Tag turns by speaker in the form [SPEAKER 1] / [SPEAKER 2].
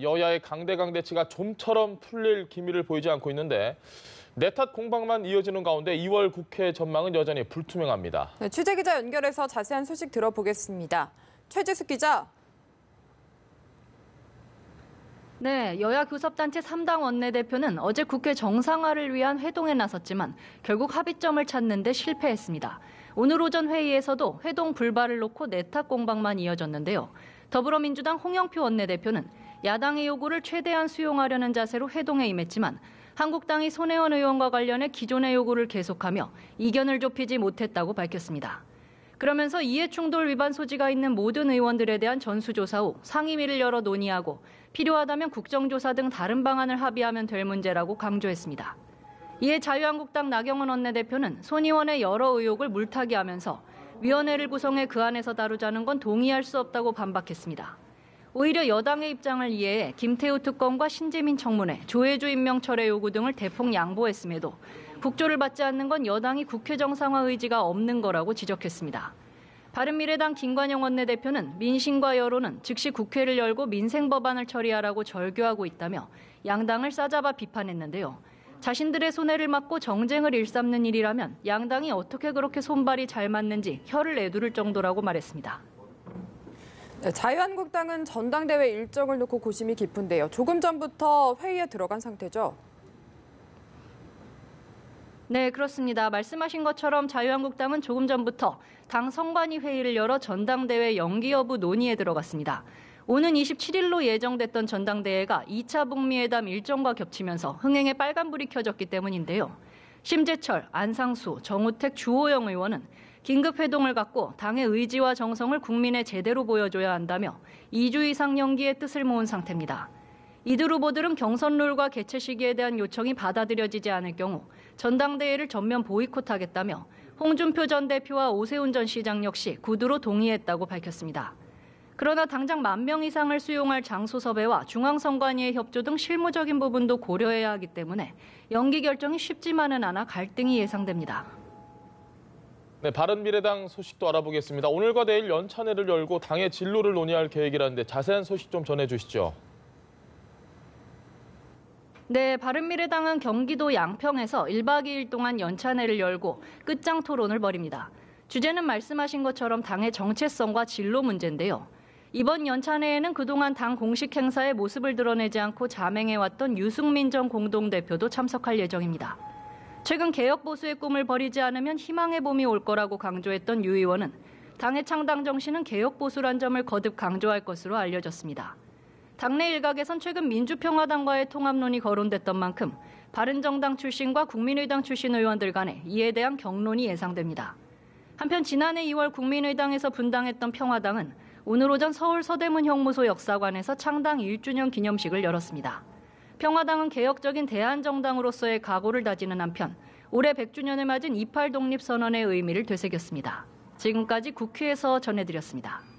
[SPEAKER 1] 여야의 강대치가 좀처럼 풀릴 기미를 보이지 않고 있는데 내탓 공방만 이어지는 가운데 2월 국회 전망은 여전히 불투명합니다.
[SPEAKER 2] 네, 취재기자 연결해서 자세한 소식 들어보겠습니다. 최지숙 기자.
[SPEAKER 3] 네, 여야 교섭단체 3당 원내대표는 어제 국회 정상화를 위한 회동에 나섰지만 결국 합의점을 찾는 데 실패했습니다. 오늘 오전 회의에서도 회동 불발을 놓고 내탁 공방만 이어졌는데요. 더불어민주당 홍영표 원내대표는 야당의 요구를 최대한 수용하려는 자세로 회동에 임했지만 한국당이 손혜원 의원과 관련해 기존의 요구를 계속하며 이견을 좁히지 못했다고 밝혔습니다. 그러면서 이해충돌 위반 소지가 있는 모든 의원들에 대한 전수조사 후 상임위를 열어 논의하고 필요하다면 국정조사 등 다른 방안을 합의하면 될 문제라고 강조했습니다. 이에 자유한국당 나경원 원내대표는 손 의원의 여러 의혹을 물타기하면서 위원회를 구성해 그 안에서 다루자는 건 동의할 수 없다고 반박했습니다. 오히려 여당의 입장을 이해해 김태우 특검과 신재민 청문회, 조혜주 임명 철회 요구 등을 대폭 양보했음에도 국조를 받지 않는 건 여당이 국회 정상화 의지가 없는 거라고 지적했습니다. 바른미래당 김관영 원내대표는 민심과 여론은 즉시 국회를 열고 민생 법안을 처리하라고 절규하고 있다며 양당을 싸잡아 비판했는데요. 자신들의 손해를 막고 정쟁을 일삼는 일이라면 양당이 어떻게 그렇게 손발이 잘 맞는지 혀를 내두를 정도라고 말했습니다.
[SPEAKER 2] 네, 자유한국당은 전당대회 일정을 놓고 고심이 깊은데요. 조금 전부터 회의에 들어간 상태죠?
[SPEAKER 3] 네, 그렇습니다. 말씀하신 것처럼 자유한국당은 조금 전부터 당 선관위 회의를 열어 전당대회 연기 여부 논의에 들어갔습니다. 오는 27일로 예정됐던 전당대회가 2차 북미회담 일정과 겹치면서 흥행에 빨간불이 켜졌기 때문인데요. 심재철, 안상수, 정우택, 주호영 의원은 긴급 회동을 갖고 당의 의지와 정성을 국민에 제대로 보여줘야 한다며 2주 이상 연기의 뜻을 모은 상태입니다. 이들 후보들은 경선 룰과 개최 시기에 대한 요청이 받아들여지지 않을 경우 전당대회를 전면 보이콧하겠다며 홍준표 전 대표와 오세훈 전 시장 역시 구두로 동의했다고 밝혔습니다. 그러나 당장 10,000명 이상을 수용할 장소 섭외와 중앙선관위의 협조 등 실무적인 부분도 고려해야 하기 때문에 연기 결정이 쉽지만은 않아 갈등이 예상됩니다.
[SPEAKER 1] 네, 바른미래당 소식도 알아보겠습니다. 오늘과 내일 연찬회를 열고 당의 진로를 논의할 계획이라는데 자세한 소식 좀 전해주시죠.
[SPEAKER 3] 네, 바른미래당은 경기도 양평에서 1박 2일 동안 연찬회를 열고 끝장 토론을 벌입니다. 주제는 말씀하신 것처럼 당의 정체성과 진로 문제인데요. 이번 연찬회에는 그동안 당 공식 행사에 모습을 드러내지 않고 자맹해왔던 유승민 전 공동대표도 참석할 예정입니다. 최근 개혁 보수의 꿈을 버리지 않으면 희망의 봄이 올 거라고 강조했던 유 의원은 당의 창당 정신은 개혁 보수란 점을 거듭 강조할 것으로 알려졌습니다. 당내 일각에선 최근 민주평화당과의 통합론이 거론됐던 만큼 바른정당 출신과 국민의당 출신 의원들 간에 이에 대한 격론이 예상됩니다. 한편 지난해 2월 국민의당에서 분당했던 평화당은 오늘 오전 서울 서대문 형무소 역사관에서 창당 1주년 기념식을 열었습니다. 평화당은 개혁적인 대한정당으로서의 각오를 다지는 한편 올해 100주년을 맞은 28 독립선언의 의미를 되새겼습니다. 지금까지 국회에서 전해드렸습니다.